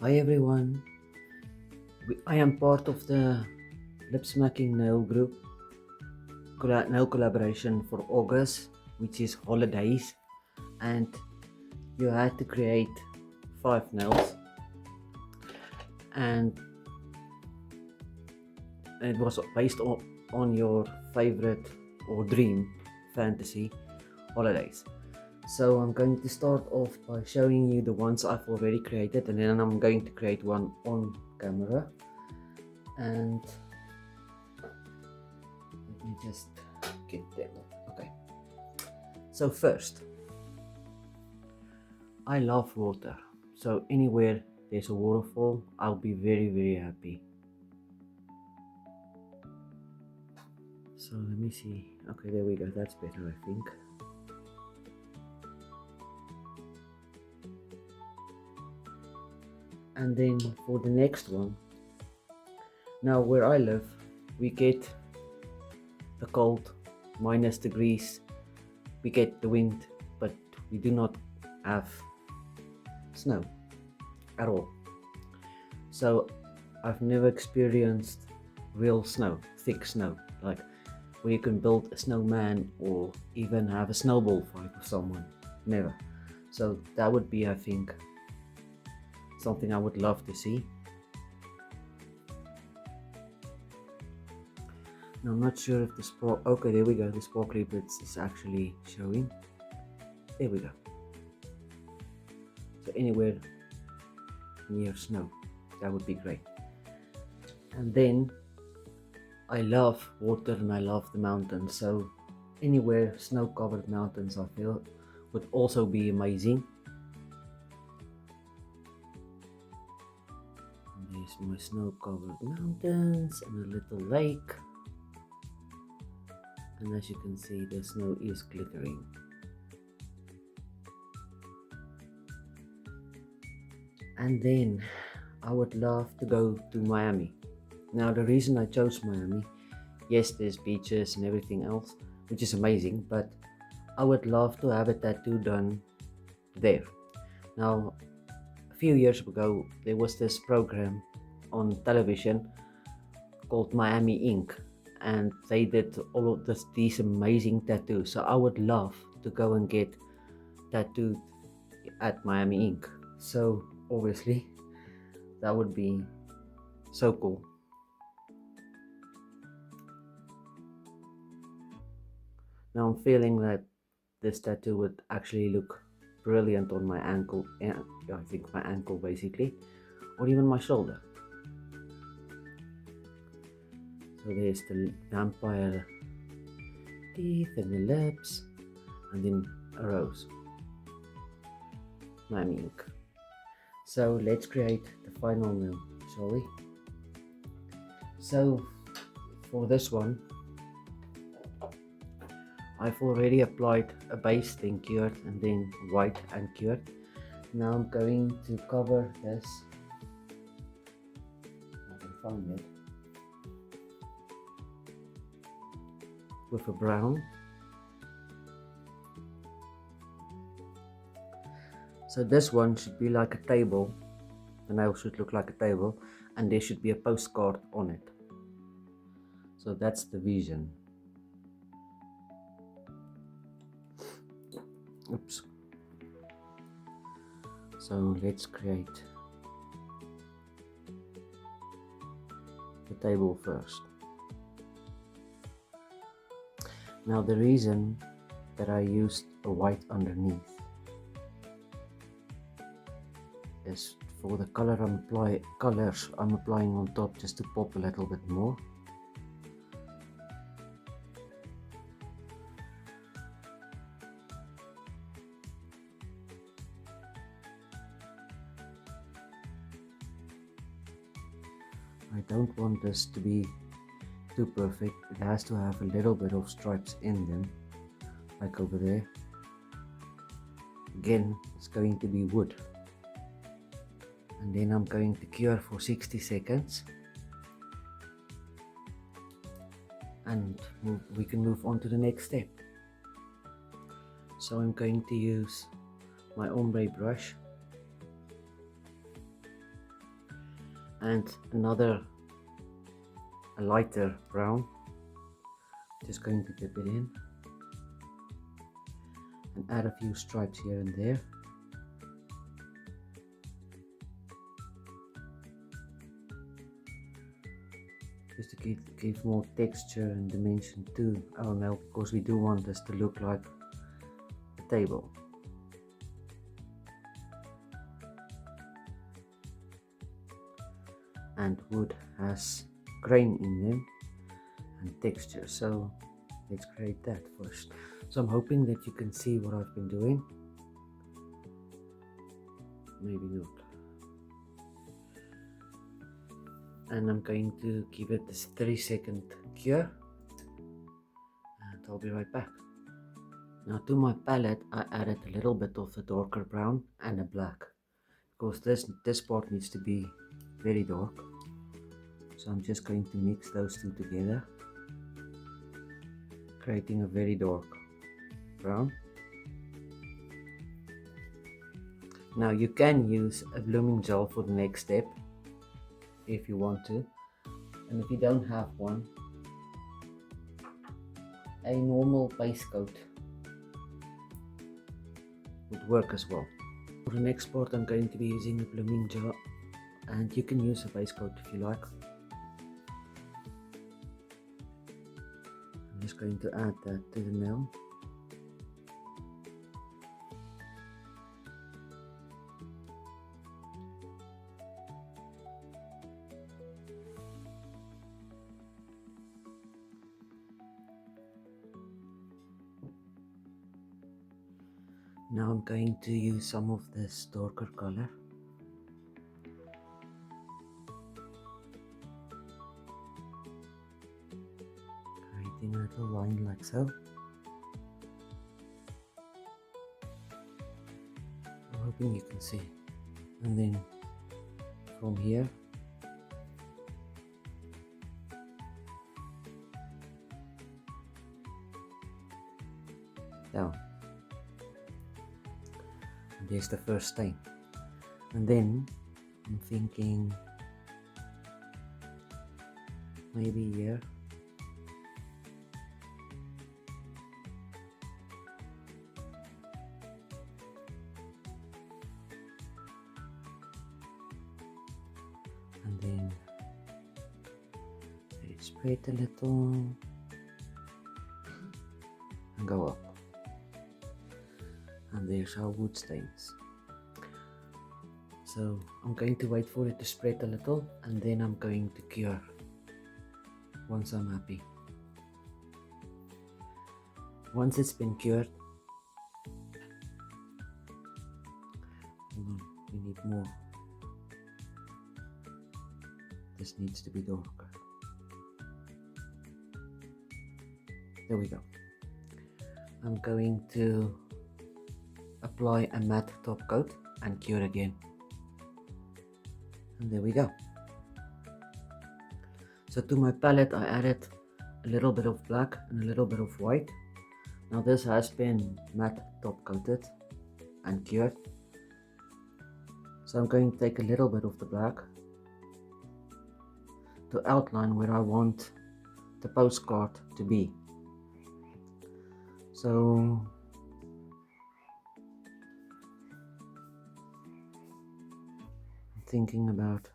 Hi everyone, I am part of the Lip Smacking Nail group nail collaboration for August, which is holidays, and you had to create 5 nails, and it was based on your favorite or dream fantasy holidays. So I'm going to start off by showing you the ones I've already created, and then I'm going to create one on camera. And let me just get them. Okay, so first, I love water, so anywhere there's a waterfall I'll be very happy. So let me see. Okay, there we go, that's better, I think. And then for the next one, now where I live we get the cold, -degrees, we get the wind, but we do not have snow at all. So I've never experienced real snow, thick snow, like where you can build a snowman or even have a snowball fight with someone. Never. So that would be, I think, something I would love to see. Now I'm not sure if the spark, okay, there we go, the sparkly bits is actually showing. There we go. So anywhere near snow, that would be great. And then I love water and I love the mountains, so anywhere snow covered mountains I feel would also be amazing. And there's my snow covered mountains and a little lake, and as you can see the snow is glittering. And then I would love to go to Miami. Now the reason I chose Miami, yes, there's beaches and everything else, which is amazing, but I would love to have a tattoo done there. Now a few years ago there was this program on television called Miami Ink, and they did all of these amazing tattoos, so I would love to go and get tattooed at Miami Ink. So obviously that would be so cool. Now I'm feeling that this tattoo would actually look brilliant on my ankle. Yeah, I think my ankle basically, or even my shoulder. So there's the vampire teeth and the lips, and then a rose. Miami Ink. So let's create the final nail, shall we? So for this one, I've already applied a base, then cured, and then white and cured. Now I'm going to cover this, I can find it, with a brown. So this one should be like a table, the nail should look like a table, and there should be a postcard on it. So that's the vision. Oops. So let's create the table first. Now the reason that I used a white underneath is for the colors I'm applying on top, just to pop a little bit more. I don't want this to be too perfect. It has to have a little bit of stripes in them, like over there. Again, it's going to be wood. And then I'm going to cure for 60 seconds. And we can move on to the next step. So I'm going to use my ombre brush and another a lighter brown. Just going to dip it in and add a few stripes here and there. Just to give more texture and dimension to our nail, because we do want this to look like a table. And wood has grain in them and texture, so let's create that first. So I'm hoping that you can see what I've been doing. Maybe not. And I'm going to give it this 3-second cure, and I'll be right back. Now to my palette I added a little bit of the darker brown and a black, because this part needs to be very dark. So I'm just going to mix those two together, creating a very dark brown. Now you can use a blooming gel for the next step if you want to, and if you don't have one, a normal base coat would work as well. For the next part I'm going to be using a blooming gel, and you can use a base coat if you like. I'm just going to add that to the nail. Now I'm going to use some of this darker color. Creating a little line like so. I'm hoping you can see. And then from here, down. And there's the first stain. And then I'm thinking maybe here. And then spread a little and go up. And there's our wood stains. So I'm going to wait for it to spread a little, and then I'm going to cure once I'm happy. Once it's been cured, hold on, we need more. This needs to be darker. There we go. I'm going to apply a matte top coat and cure again. And there we go. So to my palette I added a little bit of black and a little bit of white. Now this has been matte top coated and cured. So I'm going to take a little bit of the black to outline where I want the postcard to be. So I'm thinking about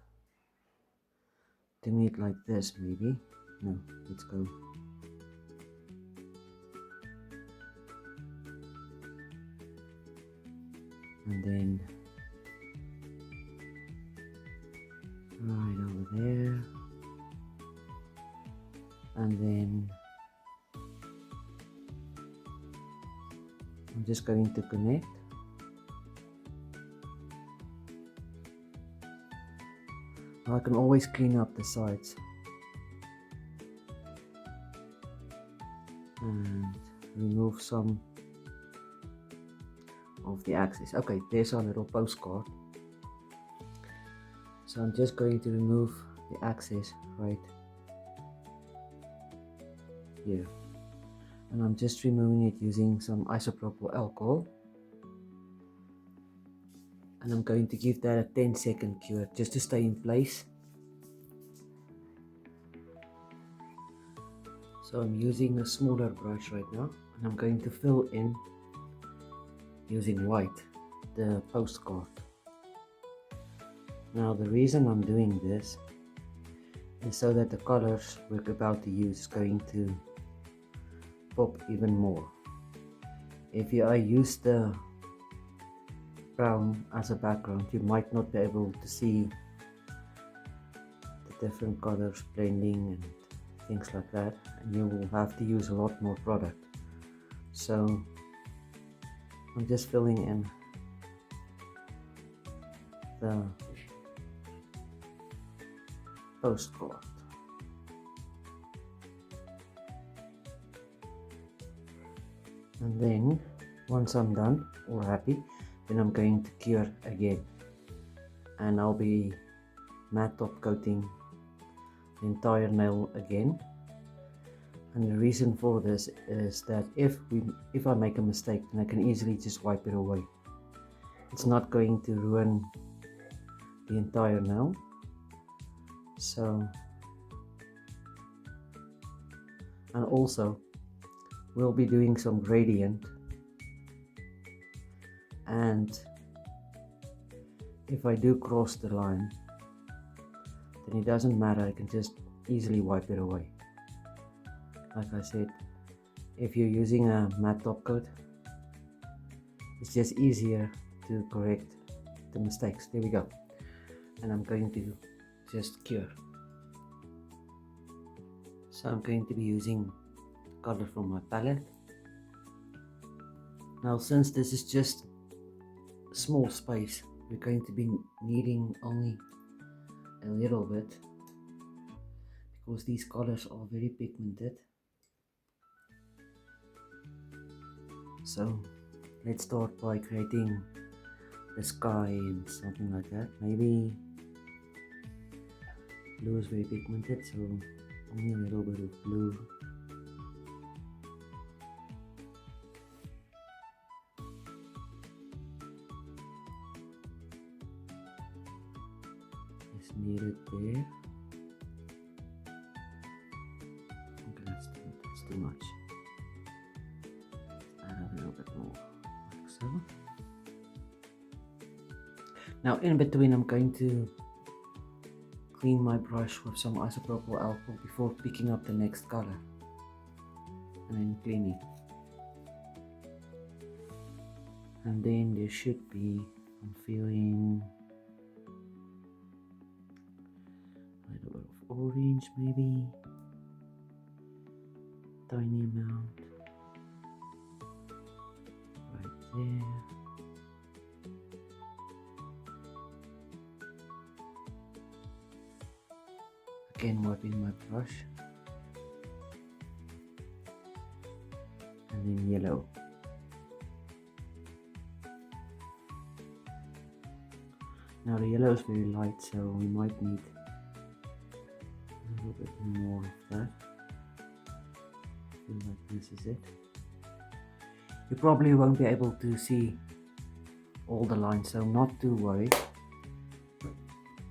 doing it like this maybe. No, let's go. And then right over there. And then I'm just going to connect. I can always clean up the sides and remove some of the axis. Okay, there's our little postcard. So I'm just going to remove the axis right here. And I'm just removing it using some isopropyl alcohol. And I'm going to give that a 10-second cure just to stay in place So I'm using a smaller brush right now, and I'm going to fill in using white, the postcard. Now the reason I'm doing this is so that the colors we're about to use is going to pop even more. If I use the brown as a background, you might not be able to see the different colors blending and things like that, and you will have to use a lot more product. So I'm just filling in the postcard. And then once I'm done or happy, then I'm going to cure again, and I'll be matte top coating the entire nail again. And the reason for this is that if I make a mistake, then I can easily just wipe it away. It's not going to ruin the entire nail. So, and also we'll be doing some gradient, and if I do cross the line, then it doesn't matter, I can just easily wipe it away. Like I said, if you're using a matte top coat, it's just easier to correct the mistakes. There we go. And I'm going to just cure. So I'm going to be using color from my palette. Now since this is just a small space, we're going to be needing only a little bit, because these colors are very pigmented. So let's start by creating the sky and something like that. Maybe blue is very pigmented, so only a little bit of blue. Just need it there. Okay, that's too much. Add a little bit more, like so. Now in between, I'm going to clean my brush with some isopropyl alcohol before picking up the next color, and then cleaning. And then there should be, I'm feeling a little bit of orange, maybe tiny amount right there. Again, wiping my brush, and then yellow. Now the yellow is very light, so we might need a little bit more of that. I feel like this is it. You probably won't be able to see all the lines, so not to worry,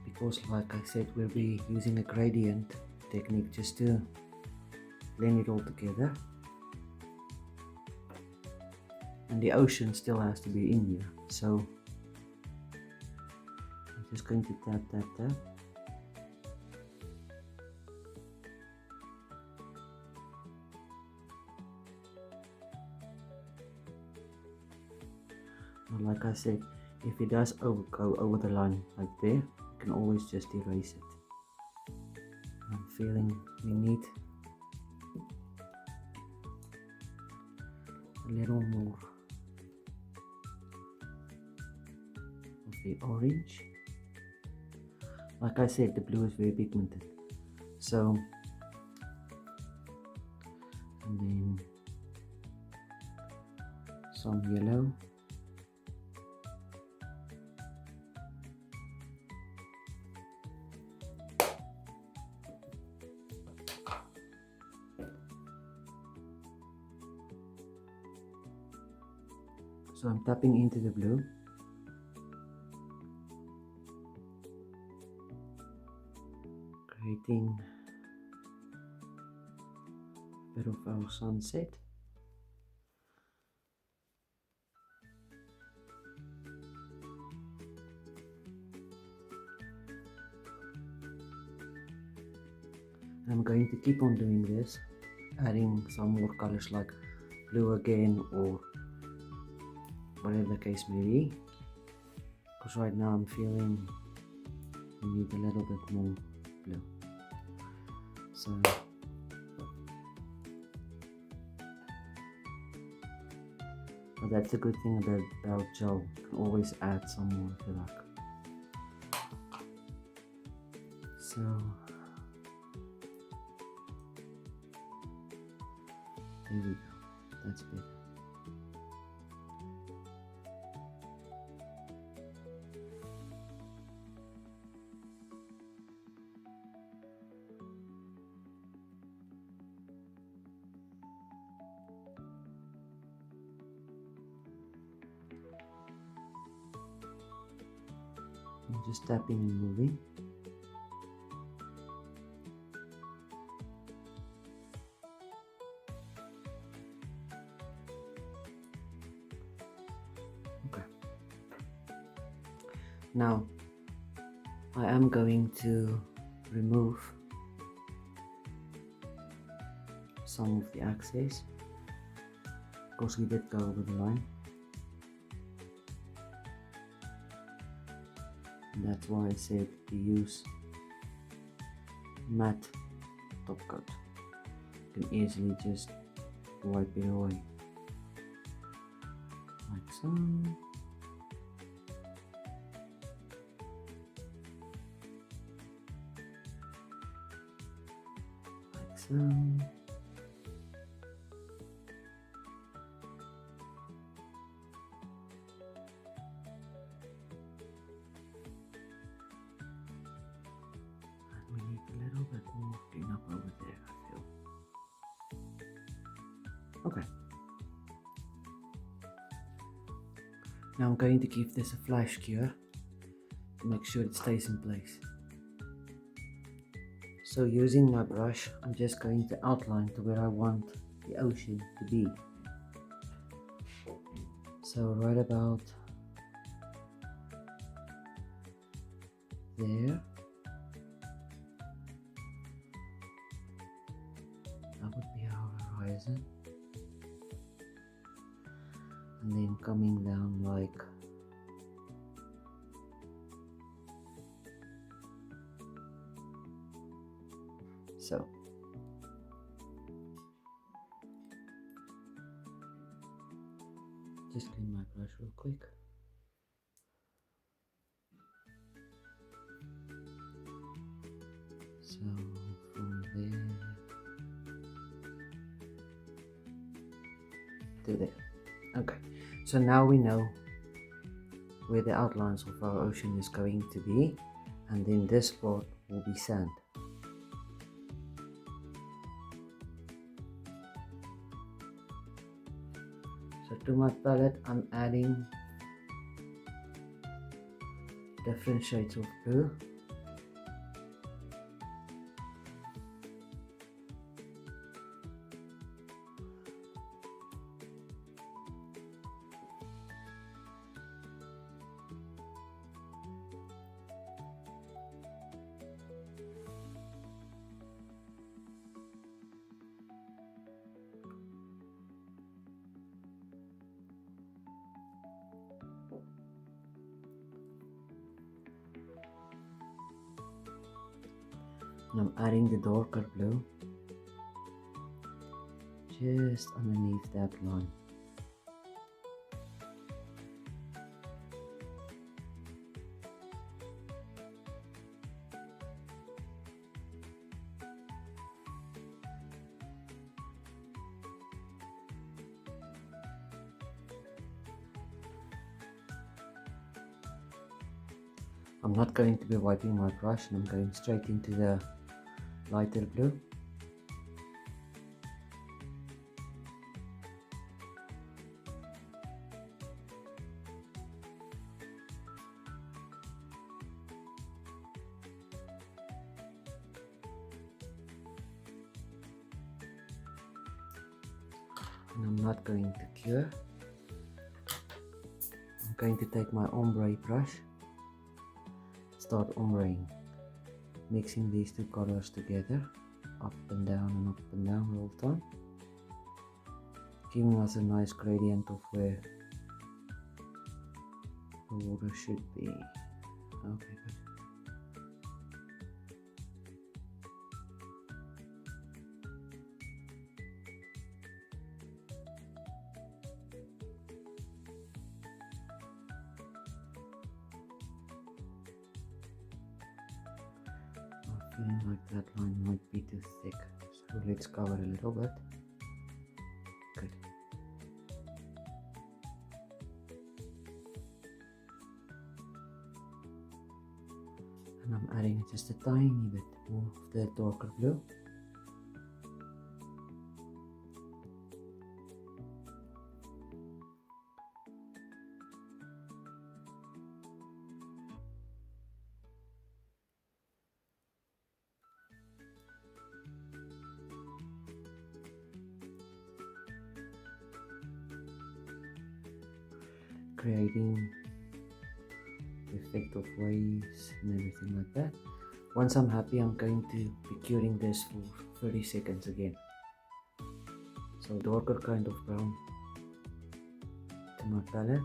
because like I said, we'll be using a gradient technique just to blend it all together. And the ocean still has to be in here, so I'm just going to tap, tap, tap. And like I said, if it does go over the line like there, you can always just erase it. I'm feeling we need a little more of the orange. Like I said, the blue is very pigmented, so, and then some yellow. So I'm tapping into the blue. Creating bit of our sunset. I'm going to keep on doing this, adding some more colors like blue again or whatever the case may be, because right now I'm feeling we need a little bit more blue. So but that's a good thing about gel, you can always add some more if you like. So there we go, that's better. I'm just tapping and moving. Okay. Now I am going to remove some of the excess because we did go over the line. And that's why I said to use matte top coat. You can easily just wipe it away like so. Like so. We need a little bit more clean up over there, I feel. Okay. Now I'm going to give this a flash cure to make sure it stays in place. So using my brush, I'm just going to outline to where I want the ocean to be. So right about there. That would be our horizon. And then coming down like so. Just clean my brush real quick. So from there to there. Okay, so now we know where the outlines of our ocean is going to be, and then this part will be sand. So to my palette, I'm adding different shades of blue. And I'm adding the darker blue just underneath that line. I'm not going to be wiping my brush, and I'm going straight into the lighter blue. and I'm not going to cure. I'm going to take my ombre brush, start ombraying, mixing these two colors together, up and down all the time, giving us a nice gradient of where the water should be. Okay, good. I'm feeling like that line might be too thick, so let's cover a little bit. Good. And I'm adding just a tiny bit more of the darker blue. Creating the effect of waves and everything like that. Once I'm happy, I'm going to be curing this for 30 seconds again. So darker kind of brown to my palette.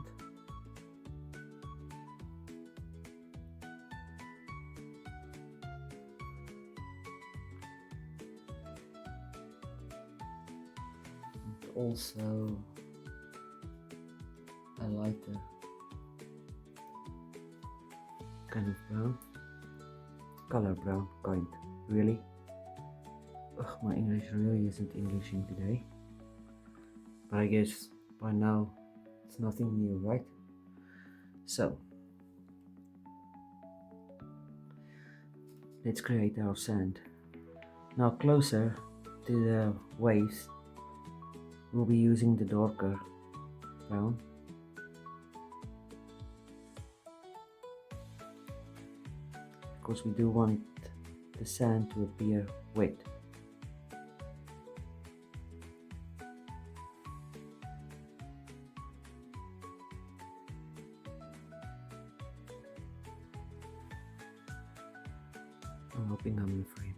And also a lighter kind of brown, color brown kind, really. Ugh, my English really isn't Englishing today, but I guess by now it's nothing new, right? So let's create our sand. Now closer to the waves, we'll be using the darker brown. Because we do want the sand to appear wet. I'm hoping I'm in frame.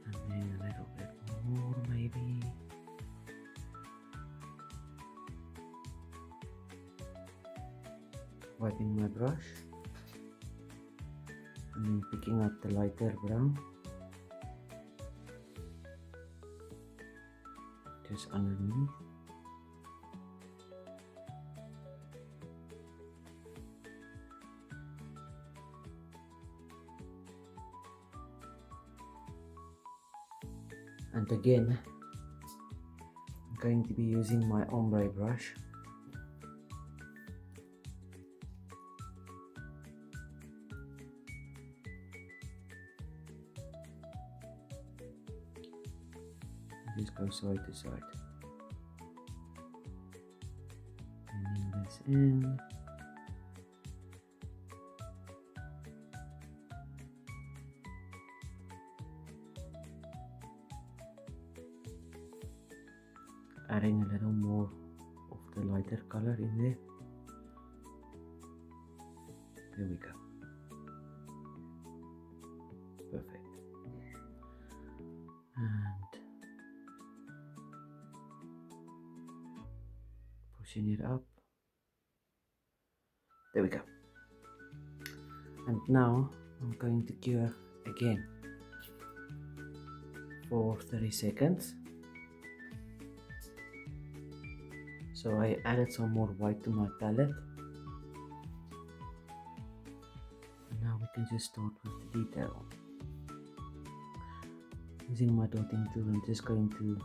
And then a little bit more maybe. Wiping my brush and then picking up the lighter brown just underneath. And again, I'm going to be using my ombre brush. Just go side to side. Bringing this in. Adding a little more of the lighter color in there. There we go. Perfect. And pushing it up. There we go. And now I'm going to cure again for 30 seconds. So I added some more white to my palette. And now we can just start with the detail. Using my dotting tool, I'm just going to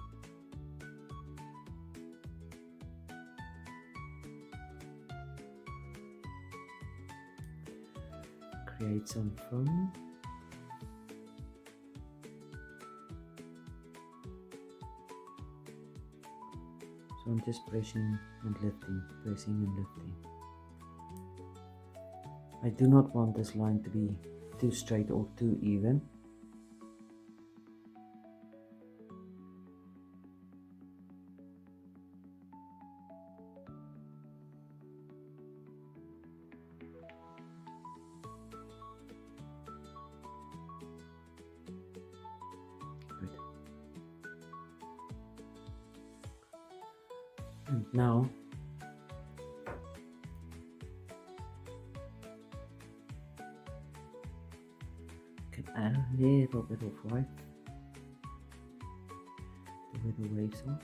create some foam. So I'm just pressing and lifting, pressing and lifting. I do not want this line to be too straight or too even. Good. And now can add a little bit of white to where the waves are,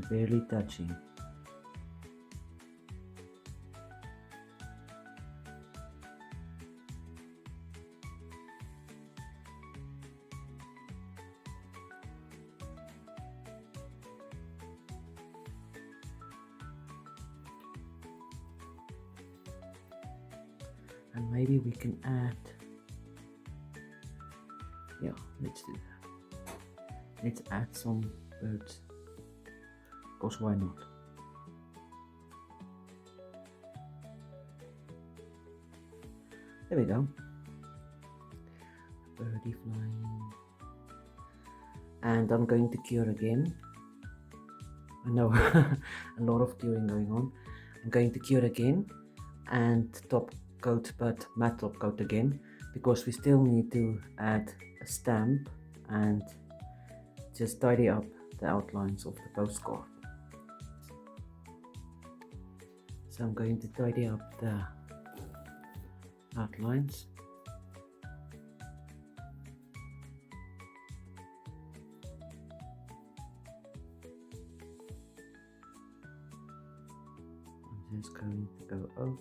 barely touching. And maybe we can add, yeah, let's do that. Let's add some birds, because why not? There we go. Birdie flying. And I'm going to cure again. I know, a lot of curing going on. I'm going to cure again and top coat, but matte top coat again, because we still need to add a stamp and just tidy up the outlines of the postcard. So I'm going to tidy up the outlines. I'm just going to go over.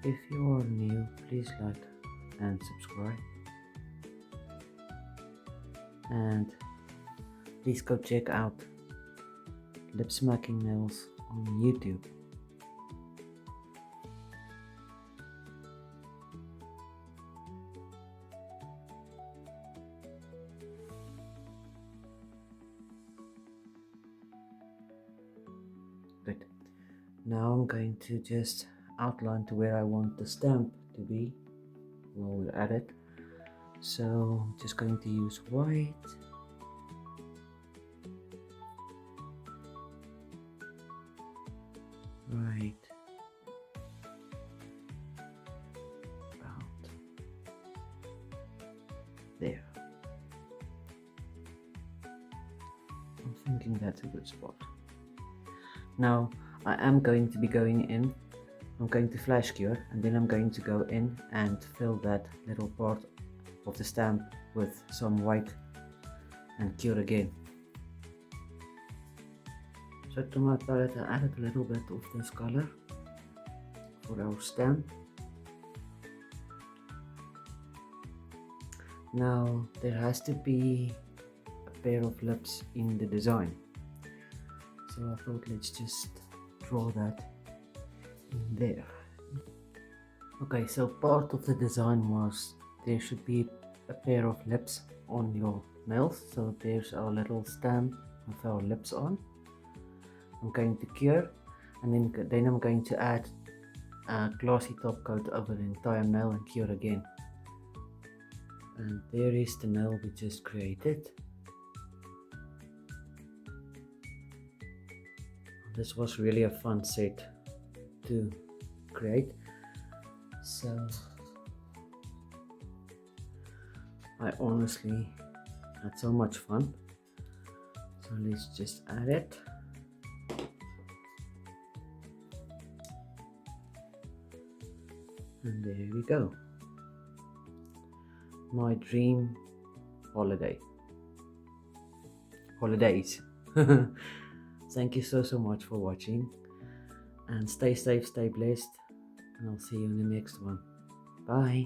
If you are new, please like and subscribe, and please go check out Lip Smacking Nails on YouTube. Good. Now I'm going to just outline to where I want the stamp to be. We'll add it. So just going to use white. Right. About there. I'm thinking that's a good spot. Now I am going to be going in. I'm going to flash cure, and then I'm going to go in and fill that little part of the stamp with some white and cure again. So to my palette I added a little bit of this color for our stamp. Now there has to be a pair of lips in the design, so I thought let's just draw that in there. Okay, so part of the design was there should be a pair of lips on your nails, so there's our little stamp with our lips on. I'm going to cure, and then I'm going to add a glossy top coat over the entire nail and cure again. And there is the nail we just created. This was really a fun set to create, so I honestly had so much fun. So let's just add it. And there we go. My dream holiday. Holidays. Thank you so much for watching. And stay safe, stay blessed. And I'll see you in the next one. Bye.